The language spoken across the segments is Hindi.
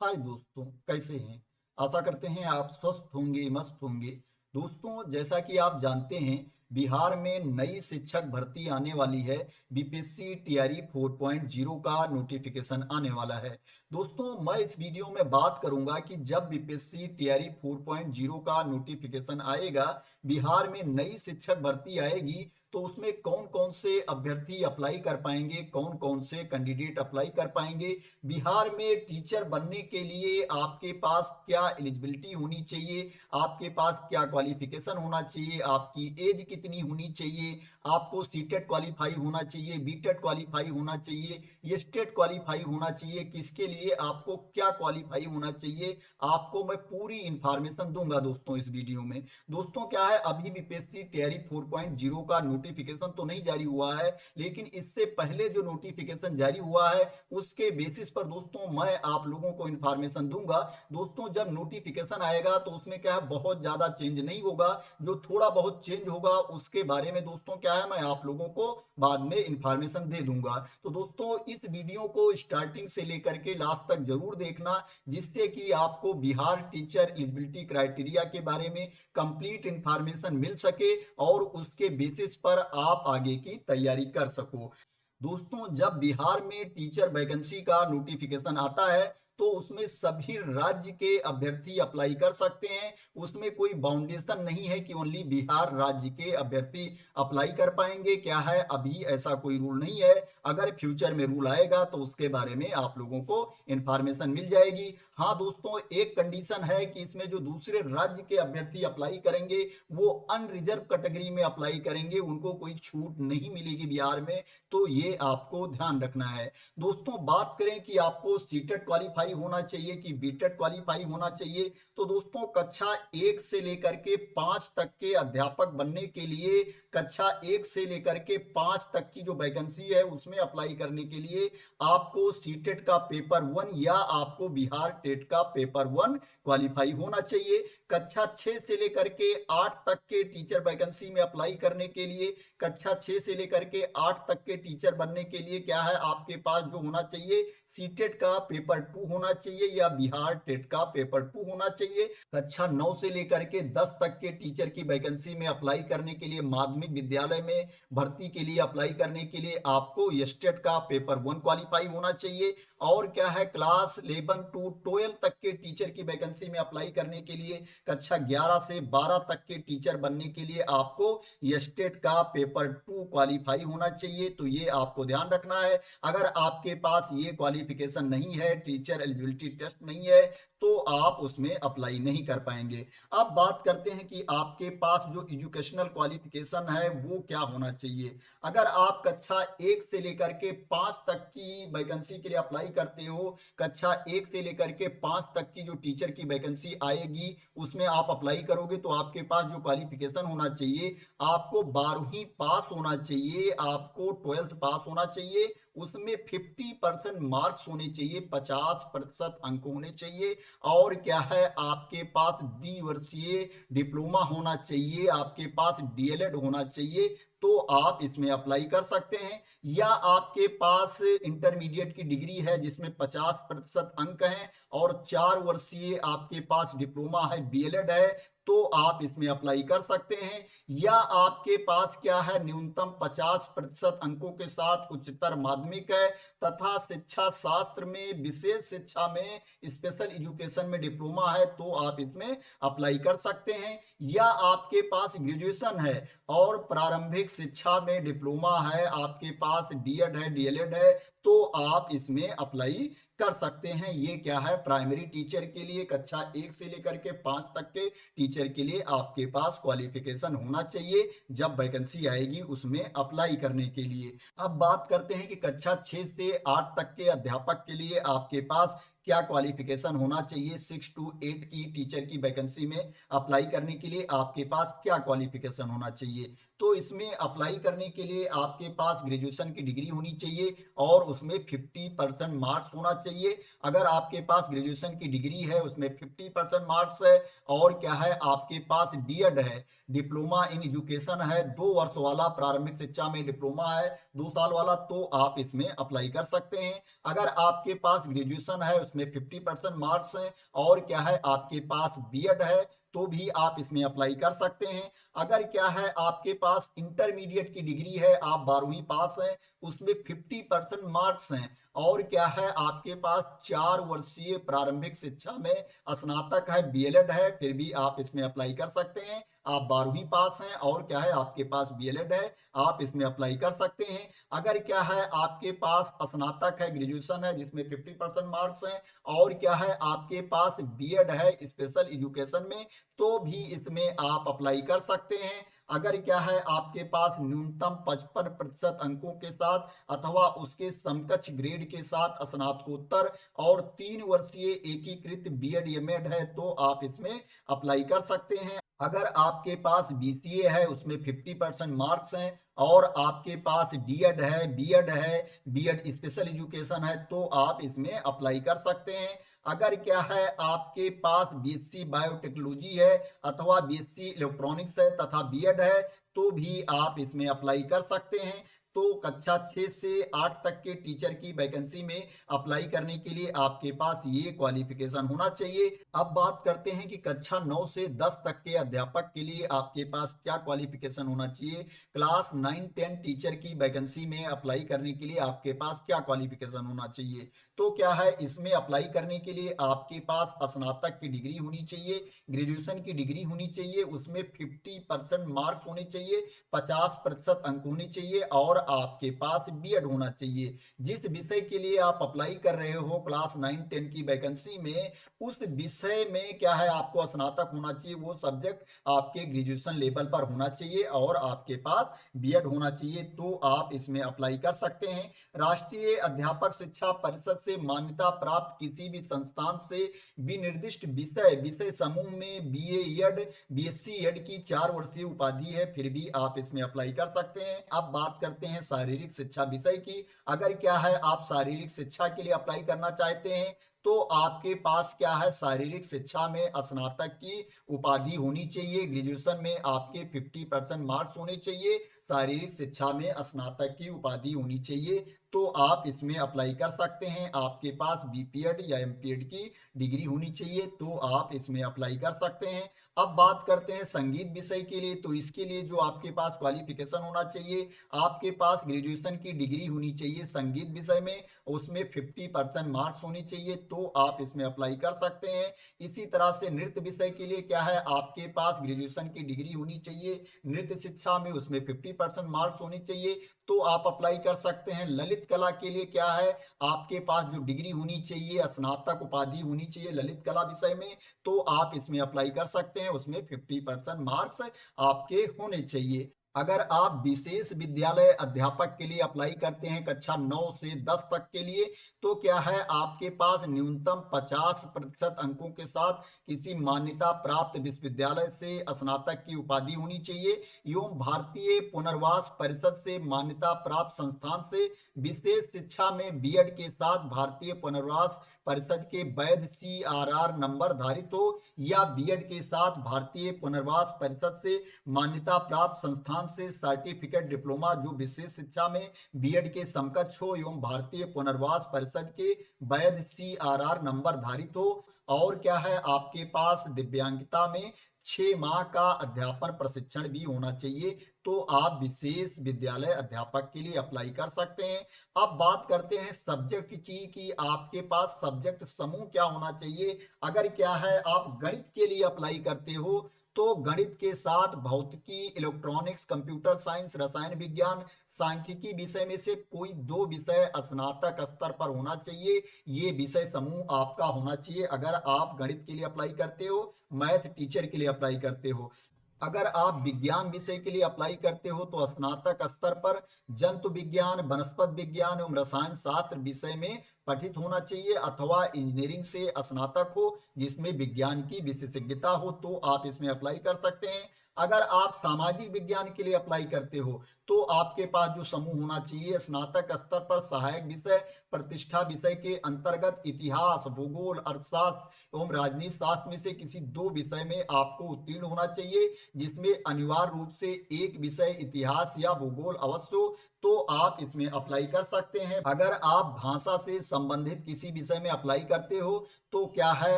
हाय दोस्तों, कैसे हैं। आशा करते हैं आप स्वस्थ होंगे, मस्त होंगे। दोस्तों, जैसा कि आप जानते हैं, बिहार में नई शिक्षक भर्ती आने वाली है। बीपीएससी टीआरई 4.0 का नोटिफिकेशन आने वाला है। दोस्तों, मैं इस वीडियो में बात करूंगा कि जब बीपीएससी टीआरई 4.0 का नोटिफिकेशन आएगा, बिहार में नई शिक्षक भर्ती आएगी, तो उसमें कौन कौन से अभ्यर्थी अप्लाई कर पाएंगे, कौन कौन से कैंडिडेट अप्लाई कर पाएंगे। बिहार में टीचर बनने के लिए आपके पास क्या एलिजिबिलिटी होनी चाहिए, आपके पास क्या क्वालिफिकेशन होना चाहिए, आपकी एज कितनी होनी चाहिए, आपको सीटेट क्वालिफाई होना चाहिए, बीटेट क्वालिफाई होना चाहिए, ये स्टेट क्वालिफाई होना चाहिए, किसके लिए आपको क्या क्वालिफाई होना चाहिए, आपको मैं पूरी इंफॉर्मेशन दूंगा दोस्तों इस वीडियो में। दोस्तों, क्या है, अभी बीपीएससी टीआरई 4.0 का नोटिफिकेशन तो नहीं जारी हुआ है, लेकिन इससे पहले जो नोटिफिकेशन जारी हुआ है उसके बेसिस पर दोस्तों मैं आप लोगों को इंफॉर्मेशन दूंगा। दोस्तों, जब नोटिफिकेशन आएगा तो उसमें क्या है, बहुत ज्यादा चेंज नहीं होगा। जो थोड़ा बहुत चेंज होगा उसके बारे में दोस्तों क्या है, मैं आप लोगों को बाद में इंफॉर्मेशन दे दूंगा। तो दोस्तों, इस वीडियो को स्टार्टिंग से लेकर के लास्ट तक जरूर देखना, जिससे कि आपको बिहार टीचर एलिजिबिलिटी क्राइटेरिया के बारे में कंप्लीट इंफॉर्मेशन मिल सके और उसके बेसिस पर आप आगे की तैयारी कर सको। दोस्तों, जब बिहार में टीचर वैकेंसी का नोटिफिकेशन आता है तो उसमें सभी राज्य के अभ्यर्थी अप्लाई कर सकते हैं। उसमें कोई बाउंडेशन नहीं है कि ओनली बिहार राज्य के अभ्यर्थी अप्लाई कर पाएंगे। क्या है, अभी ऐसा कोई रूल नहीं है। अगर फ्यूचर में रूल आएगा तो उसके बारे में आप लोगों को इंफॉर्मेशन मिल जाएगी। हाँ दोस्तों, एक कंडीशन है कि इसमें जो दूसरे राज्य के अभ्यर्थी अप्लाई करेंगे वो अनरिजर्व कैटेगरी में अप्लाई करेंगे, उनको कोई छूट नहीं मिलेगी बिहार में। तो ये आपको ध्यान रखना है। दोस्तों, बात करें कि आपको सीटेट क्वालिफाई होना चाहिए कि बीटेट क्वालिफाई होना चाहिए, तो दोस्तों कक्षा 1 से लेकर के 5 तक के अध्यापक बनने के लिए, कक्षा 1 से लेकर के 5 तक की जो वैकेंसी है उसमें अप्लाई करने के लिए आपको सीटेट का पेपर 1 या आपको बिहार टेट का पेपर 1 क्वालिफाई होना चाहिए। कक्षा 6 से लेकर के 8 तक के टीचर वैकेंसी में अप्लाई करने के लिए, कक्षा 6 से लेकर के 8 तक के टीचर बनने के लिए क्या है, आपके पास जो होना चाहिए सीटेट का पेपर 2 होना चाहिए या बिहार टेट का पेपर 2 होना चाहिए। कक्षा 9 से लेकर के 10 तक के टीचर की वैकेंसी में अप्लाई करने के लिए, माध्यमिक विद्यालय में भर्ती के लिए अप्लाई करने के लिए आपको स्टेट का पेपर 1 क्वालिफाई होना चाहिए। और क्या है, क्लास 11 टू 12 तक के टीचर की वैकेंसी में अप्लाई करने के लिए, कक्षा 11 से 12 तक के टीचर बनने के लिए आपको स्टेट का पेपर 2 क्वालिफाई होना चाहिए। तो ये आपको ध्यान रखना है। अगर आपके पास ये क्वालिफिकेशन नहीं है, टीचर एलिजिबिलिटी टेस्ट नहीं है, तो आप उसमें अप्लाई नहीं कर पाएंगे। अब बात करते हैं कि आपके पास जो एजुकेशनल क्वालिफिकेशन है वो क्या होना चाहिए। अगर आप कक्षा 1 से लेकर के 5 तक की वैकेंसी के लिए अप्लाई करते हो, कक्षा 1 से लेकर के 5 तक की जो टीचर की वैकेंसी आएगी उसमें आप अप्लाई करोगे, तो आपके पास जो क्वालिफिकेशन होना चाहिए, आपको 12वीं पास होना चाहिए, आपको 12th पास होना चाहिए, उसमें 50% मार्क्स होने चाहिए, 50% अंक होने चाहिए। और क्या है, आपके पास द्विवर्षीय डिप्लोमा होना चाहिए, आपके पास डीएलएड होना चाहिए, तो आप इसमें अप्लाई कर सकते हैं। या आपके पास इंटरमीडिएट की डिग्री है जिसमें 50% अंक हैं और 4 वर्षीय आपके पास डिप्लोमा है, बीएलएड है, तो आप इसमें अप्लाई कर सकते हैं। या आपके पास क्या है, न्यूनतम 50% अंकों के साथ उच्चतर माध्यमिक है तथा शिक्षा शास्त्र में, विशेष शिक्षा में, स्पेशल एजुकेशन में डिप्लोमा है, तो आप इसमें अप्लाई कर सकते हैं। या आपके पास ग्रेजुएशन है और प्रारंभिक शिक्षा में डिप्लोमा है, आपके पास डीएड है, डीएलएड है, तो आप इसमें अप्लाई कर सकते हैं। ये क्या है, प्राइमरी टीचर के लिए कक्षा 1 से लेकर के 5 तक के टीचर के लिए आपके पास क्वालिफिकेशन होना चाहिए जब वैकेंसी आएगी उसमें अप्लाई करने के लिए। अब बात करते हैं कि कक्षा 6 से 8 तक के अध्यापक के लिए आपके पास क्या क्वालिफिकेशन होना चाहिए। 6 to 8 की टीचर की वैकेंसी में अप्लाई करने के लिए आपके पास क्या क्वालिफिकेशन होना चाहिए। तो इसमें अप्लाई करने के लिए आपके पास ग्रेजुएशन की डिग्री होनी चाहिए और उसमें 50% मार्क्स होना चाहिए। अगर आपके पास ग्रेजुएशन की डिग्री है, उसमें 50% मार्क्स है, और क्या है, आपके पास डीएड है, डिप्लोमा इन एजुकेशन है, 2 वर्ष वाला प्रारंभिक शिक्षा में डिप्लोमा है, 2 साल वाला, तो आप इसमें अप्लाई कर सकते हैं। अगर आपके पास ग्रेजुएशन है, उसमें उसमें 50% मार्क्स हैं, और क्या है आपके पास बीएड है तो भी आप इसमें अप्लाई कर सकते हैं। अगर क्या है आपके पास इंटरमीडिएट की डिग्री है, आप 12वीं पास हैं, उसमें 50% मार्क्स हैं, और क्या है आपके पास 4 वर्षीय प्रारंभिक शिक्षा में स्नातक है, बीएलएड है, फिर भी आप इसमें अप्लाई कर सकते हैं। आप 12वीं पास हैं और क्या है आपके पास बीएलएड है, आप इसमें अप्लाई कर सकते हैं। अगर क्या है आपके पास स्नातक है, ग्रेजुएशन है, जिसमें 50% मार्क्स हैं, और क्या है आपके पास बीएड है स्पेशल एजुकेशन में, तो भी इसमें आप अप्लाई कर सकते हैं। अगर क्या है आपके पास न्यूनतम 55% अंकों के साथ अथवा उसके समकक्ष ग्रेड के साथ स्नातकोत्तर और 3 वर्षीय एकीकृत बीएड एमएड है तो आप इसमें अप्लाई कर सकते हैं। अगर आपके पास बीसीए है, उसमें 50% मार्क्स हैं, और आपके पास डीएड है, बीएड है, बीएड स्पेशल एजुकेशन है, तो आप इसमें अप्लाई कर सकते हैं। अगर क्या है आपके पास बीएससी बायोटेक्नोलॉजी है अथवा बीएससी इलेक्ट्रॉनिक्स है तथा बीएड है, तो भी आप इसमें अप्लाई कर सकते हैं। तो कक्षा 6 से 8 तक के टीचर की वैकेंसी में अप्लाई करने के लिए आपके पास ये क्वालिफिकेशन होना चाहिए। अब बात करते हैं कि कक्षा 9 से 10 तक के अध्यापक के लिए आपके पास क्या क्वालिफिकेशन होना चाहिए। क्लास 9, 10 टीचर की वैकेंसी में अप्लाई करने के लिए आपके पास क्या क्वालिफिकेशन होना चाहिए। तो क्या है इसमें अप्लाई करने के लिए आपके पास स्नातक की डिग्री होनी चाहिए, ग्रेजुएशन की डिग्री होनी चाहिए, उसमें 50% मार्क्स होने चाहिए, 50% अंक होने चाहिए, और आपके पास बीएड होना चाहिए। जिस विषय के लिए आप अप्लाई कर रहे हो क्लास 9, 10 की वैकेंसी में, उस विषय में क्या है आपको स्नातक होना चाहिए, वो सब्जेक्ट आपके ग्रेजुएशन लेवल पर होना चाहिए, और आपके पास बीएड होना चाहिए, तो आप इसमें अप्लाई कर सकते हैं। राष्ट्रीय अध्यापक शिक्षा परिषद से मान्यता प्राप्त किसी भी संस्थान से विनिर्दिष्ट विषय समूह में बीए एड, बीएससी एड की 4 वर्षीय उपाधि है, फिर भी आप इसमें अप्लाई कर सकते हैं। अब बात करते हैं शारीरिक शिक्षा विषय की। अगर क्या है आप शारीरिक शिक्षा के लिए अप्लाई करना चाहते हैं, तो आपके पास क्या है शारीरिक शिक्षा में स्नातक की उपाधि होनी चाहिए, ग्रेजुएशन में आपके 50% मार्क्स होने चाहिए, शारीरिक शिक्षा में स्नातक की उपाधि होनी चाहिए, तो आप इसमें अप्लाई कर सकते हैं। आपके पास बीपीएड या एमपीएड की डिग्री होनी चाहिए, तो आप इसमें अप्लाई कर सकते हैं। अब बात करते हैं संगीत विषय के लिए। तो इसके लिए जो आपके पास क्वालिफिकेशन होना चाहिए, आपके पास ग्रेजुएशन की डिग्री होनी चाहिए संगीत विषय में, उसमें 50% मार्क्स होने चाहिए, तो आप इसमें अप्लाई कर सकते हैं। इसी तरह से नृत्य विषय के लिए क्या है आपके पास ग्रेजुएशन की डिग्री होनी चाहिए नृत्य शिक्षा में, उसमें 50% मार्क्स होने चाहिए, तो आप अप्लाई कर सकते हैं। ललित कला के लिए क्या है आपके पास जो डिग्री होनी चाहिए, स्नातक उपाधि होनी चाहिए ललित कला विषय में, तो आप इसमें अप्लाई कर सकते हैं, उसमें 50% मार्क्स आपके होने चाहिए। अगर आप विशेष विद्यालय अध्यापक के लिए अप्लाई करते हैं कक्षा 9 से 10 तक के लिए, तो क्या है आपके पास न्यूनतम 50% अंकों के साथ किसी मान्यता प्राप्त विश्वविद्यालय से स्नातक की उपाधि होनी चाहिए, एवं भारतीय पुनर्वास परिषद से मान्यता प्राप्त संस्थान से विशेष शिक्षा में बीएड के साथ भारतीय पुनर्वास परिषद के वैध सीआरआर नंबर धारित हो, या बीएड के साथ भारतीय पुनर्वास परिषद से मान्यता प्राप्त संस्थान से सर्टिफिकेट डिप्लोमा जो विशेष शिक्षा में बीएड के समकक्ष हो, एवं भारतीय पुनर्वास परिषद के वैध सीआरआर नंबर धारित हो, और क्या है आपके पास दिव्यांगता में 6 माह का अध्यापन प्रशिक्षण भी होना चाहिए, तो आप विशेष विद्यालय अध्यापक के लिए अप्लाई कर सकते हैं। अब बात करते हैं सब्जेक्ट की कि आपके पास सब्जेक्ट समूह क्या होना चाहिए। अगर क्या है आप गणित के लिए अप्लाई करते हो, तो गणित के साथ भौतिकी, इलेक्ट्रॉनिक्स, कंप्यूटर साइंस, रसायन विज्ञान, सांख्यिकी विषय में से कोई 2 विषय स्नातक स्तर पर होना चाहिए। ये विषय समूह आपका होना चाहिए अगर आप गणित के लिए अप्लाई करते हो, मैथ टीचर के लिए अप्लाई करते हो। अगर आप विज्ञान विषय के लिए अप्लाई करते हो, तो स्नातक स्तर पर जंतु विज्ञान, वनस्पति विज्ञान एवं रसायन शास्त्र विषय में पठित होना चाहिए, अथवा इंजीनियरिंग से स्नातक हो जिसमें विज्ञान की विशेषज्ञता हो, तो आप इसमें अप्लाई कर सकते हैं। अगर आप सामाजिक विज्ञान के लिए अप्लाई करते हो, तो आपके पास जो समूह होना चाहिए स्नातक स्तर पर सहायक विषय प्रतिष्ठा विषय के अंतर्गत इतिहास, भूगोल, अर्थशास्त्र एवं राजनीति शास्त्र में से किसी 2 विषय में आपको उत्तीर्ण होना चाहिए, जिसमें अनिवार्य रूप से एक विषय इतिहास या भूगोल अवश्य हो, तो आप इसमें अप्लाई कर सकते हैं। अगर आप भाषा से संबंधित किसी विषय में अप्लाई करते हो तो क्या है,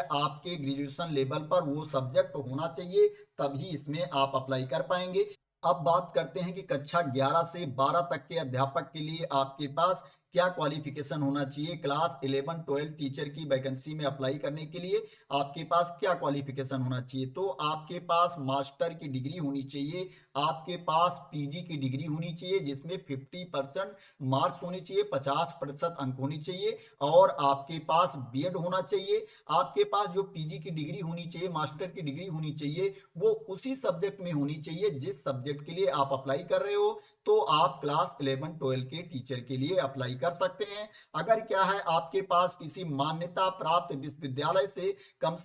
आपके ग्रेजुएशन लेवल पर वो सब्जेक्ट होना चाहिए, तभी इसमें आप अप्लाई कर पाएंगे। अब बात करते हैं कि कक्षा 11 से 12 तक के अध्यापक के लिए आपके पास क्या क्वालिफिकेशन होना चाहिए। क्लास 11 12 टीचर की वैकेंसी में अप्लाई करने के लिए आपके पास क्या क्वालिफिकेशन होना चाहिए, तो आपके पास मास्टर की डिग्री होनी चाहिए, आपके पास पीजी की डिग्री होनी चाहिए जिसमें 50% मार्क्स होने चाहिए, 50% अंक होने चाहिए, और आपके पास बीएड होना चाहिए। आपके पास जो पीजी की डिग्री होनी चाहिए, मास्टर की डिग्री होनी चाहिए, वो उसी सब्जेक्ट में होनी चाहिए जिस सब्जेक्ट के लिए आप अप्लाई कर रहे हो, तो आप क्लास 11 12 के टीचर के लिए अप्लाई कर सकते हैं। अगर क्या है, आपके पास किसी मान्यता प्राप्त विश्वविद्यालय से कम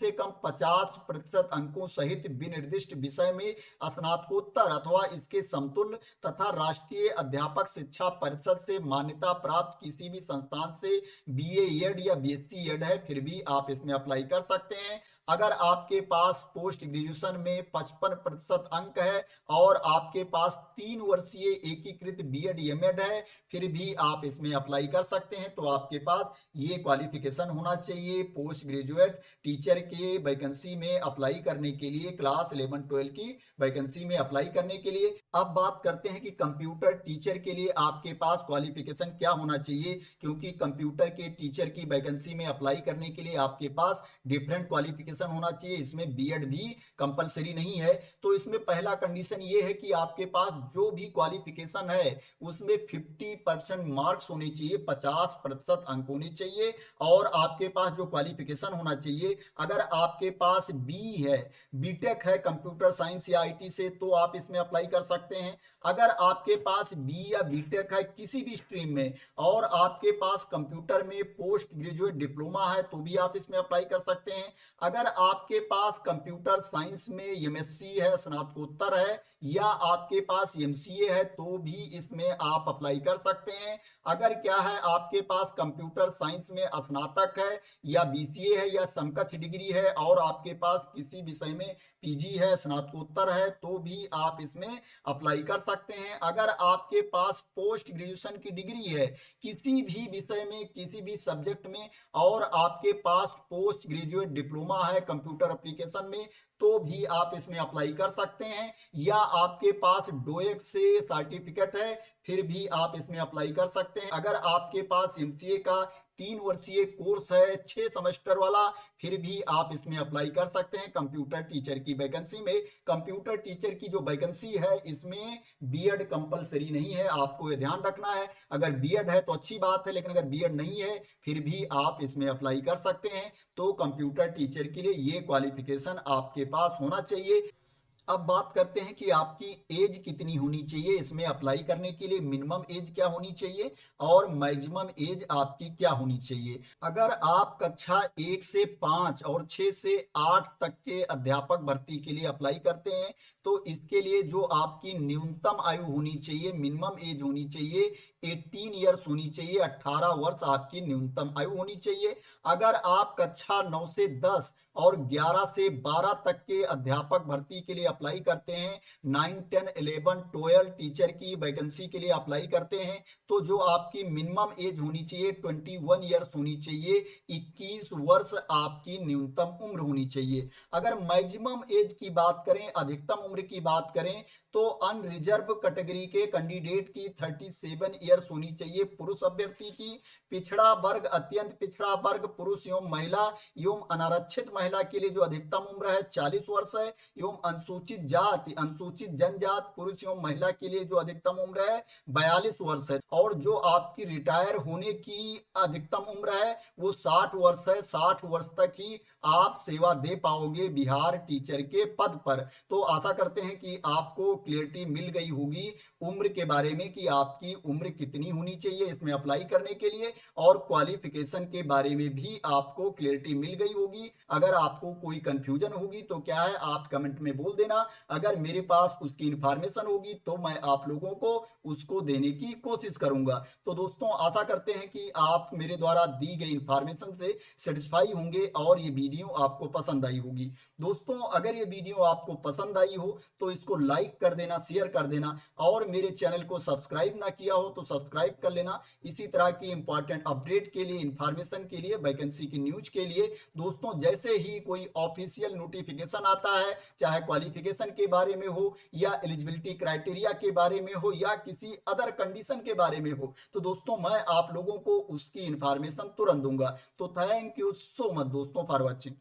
50% अंकों सहित विनिर्दिष्ट विषय में स्नातकोत्तर अथवा इसके समतुल्य तथा राष्ट्रीय अध्यापक शिक्षा परिषद से मान्यता प्राप्त किसी भी संस्थान से बीए एड या बीएससी एड है, फिर भी आप इसमें अप्लाई कर सकते हैं। अगर आपके पास पोस्ट ग्रेजुएशन में 55% अंक है और आपके पास 3 वर्षीय एकीकृत बीएड एमएड है, फिर भी आप इसमें अप्लाई कर सकते हैं। तो आपके पास ये क्वालिफिकेशन होना चाहिए पोस्ट ग्रेजुएट टीचर के वैकेंसी में अप्लाई करने के लिए, क्लास 11 12 की वैकेंसी में अप्लाई करने के लिए। अब बात करते हैं कि कंप्यूटर टीचर के लिए आपके पास क्वालिफिकेशन क्या होना चाहिए, क्योंकि कंप्यूटर के टीचर की वैकेंसी में अप्लाई करने के लिए आपके पास डिफरेंट क्वालिफिकेशन होना चाहिए, इसमें बीएड भी कंपलसरी नहीं है। तो इसमें पहला कंडीशन ये है कि आपके पास जो भी क्वालिफिकेशन है उसमें 50% मार्क्स होने चाहिए, 50% अंक होने चाहिए, और आपके पास जो क्वालिफिकेशन होना चाहिए, अगर आपके पास बी है, बीटेक है कंप्यूटर साइंस या आईटी से, तो आप इसमें अप्लाई कर सकते हैं। अगर आपके पास बी या बीटेक है किसी भी स्ट्रीम में और आपके पास कंप्यूटर में पोस्ट ग्रेजुएट डिप्लोमा है, तो भी आप इसमें अप्लाई कर सकते हैं। अगर आपके पास कंप्यूटर साइंस में एमएससी है, स्नातकोत्तर है, या आपके पास एमसीए है, तो भी इसमें आप अप्लाई कर सकते हैं। अगर क्या है, आपके पास कंप्यूटर साइंस में स्नातक है या बीसीए है या समकक्ष डिग्री है और आपके पास किसी विषय में पीजी है, स्नातकोत्तर है, तो भी आप इसमें अप्लाई कर सकते हैं। अगर आपके पास पोस्ट ग्रेजुएशन की डिग्री है किसी भी विषय में, किसी भी सब्जेक्ट में, और आपके पास पोस्ट ग्रेजुएट डिप्लोमा है कंप्यूटर एप्लीकेशन में, तो भी आप इसमें अप्लाई कर सकते हैं। या आपके पास डोएक से सर्टिफिकेट है, फिर भी आप इसमें अप्लाई कर सकते हैं। अगर आपके पास एमसीए का 3 वर्षीय कोर्स है 6 सेमेस्टर वाला, फिर भी आप इसमें अप्लाई कर सकते हैं कंप्यूटर टीचर की वैकेंसी में। कंप्यूटर टीचर की जो वैकेंसी है इसमें बीएड कंपलसरी नहीं है, आपको ये ध्यान रखना है। अगर बीएड है तो अच्छी बात है, लेकिन अगर बीएड नहीं है फिर भी आप इसमें अप्लाई कर सकते हैं। तो कंप्यूटर टीचर के लिए ये क्वालिफिकेशन आपके पास होना चाहिए। अब बात करते हैं कि आपकी एज कितनी होनी चाहिए इसमें अप्लाई करने के लिए, मिनिमम एज क्या होनी चाहिए और मैक्सिमम एज आपकी क्या होनी चाहिए। अगर आप कक्षा 1 से 5 और 6 से 8 तक के अध्यापक भर्ती के लिए अप्लाई करते हैं, तो इसके लिए जो आपकी न्यूनतम आयु होनी चाहिए, मिनिमम एज होनी चाहिए 18 ईयर्स होनी चाहिए, 18 वर्ष आपकी न्यूनतम आयु होनी चाहिए। अगर आप कक्षा 9 से 10 और 11 से 12 तक के अध्यापक भर्ती के लिए अप्लाई करते हैं, 9 10 11 12 टीचर की वैकेंसी के लिए अप्लाई करते हैं, तो जो आपकी मिनिमम एज होनी चाहिए 21 ईयर्स होनी चाहिए, 21 वर्ष आपकी न्यूनतम उम्र होनी चाहिए। अगर मैक्सिमम एज की बात करें, अधिकतम उम्र की बात करें, तो अनरिजर्व कैटेगरी के कैंडिडेट की 37 ईयर्स होनी चाहिए पुरुष अभ्यर्थी की। पिछड़ा वर्ग, अत्यंत पिछड़ा वर्ग पुरुष एवं महिला एवं अनारक्षित महिला के लिए जो अधिकतम उम्र है 40 वर्ष है, एवं अनुसूचित जाति, अनुसूचित जनजाति पुरुष एवं महिला के लिए जो अधिकतम उम्र है 42 वर्ष है, और जो आपकी रिटायर होने की अधिकतम उम्र है वो 60 वर्ष है। 60 वर्ष तक ही आप सेवा दे पाओगे बिहार टीचर के पद पर। तो आशा करते हैं कि आपको क्लियरिटी मिल गई होगी उम्र के बारे में कि आपकी उम्र कितनी होनी चाहिए इसमें अप्लाई करने के लिए, और क्वालिफिकेशन के बारे में भी आपको क्लियरिटी मिल गई होगी। अगर आपको कोई कंफ्यूजन होगी तो क्या है, आप कमेंट में बोल देना। देना। अगर मेरे पास उसकी इंफॉर्मेशन होगी तो मैं आप लोगों को उसको देने की कोशिश करूंगा। तो दोस्तों आशा करते हैं कि आप मेरे द्वारा दी गई इंफॉर्मेशन से सेटिस्फाई होंगे और ये वीडियो आपको पसंद आई होगी। दोस्तों अगर ये वीडियो आपको पसंद आई हो तो इसको लाइक कर देना, शेयर कर देना, और मेरे चैनल को सब्सक्राइब ना किया हो तो सब्सक्राइब कर लेना। इसी तरह की इंपॉर्टेंट अपडेट के लिए, इंफॉर्मेशन के लिए, वैकेंसी की न्यूज के लिए दोस्तों जैसे ही कोई ऑफिशियल नोटिफिकेशन आता है, चाहे क्वालिफिकेशन के बारे में हो या एलिजिबिलिटी क्राइटेरिया के बारे में हो या किसी अदर कंडीशन के बारे में हो, तो दोस्तों मैं आप लोगों को उसकी इंफॉर्मेशन तुरंत दूंगा। तो थैंक यू सो मच दोस्तों फॉर वॉचिंग।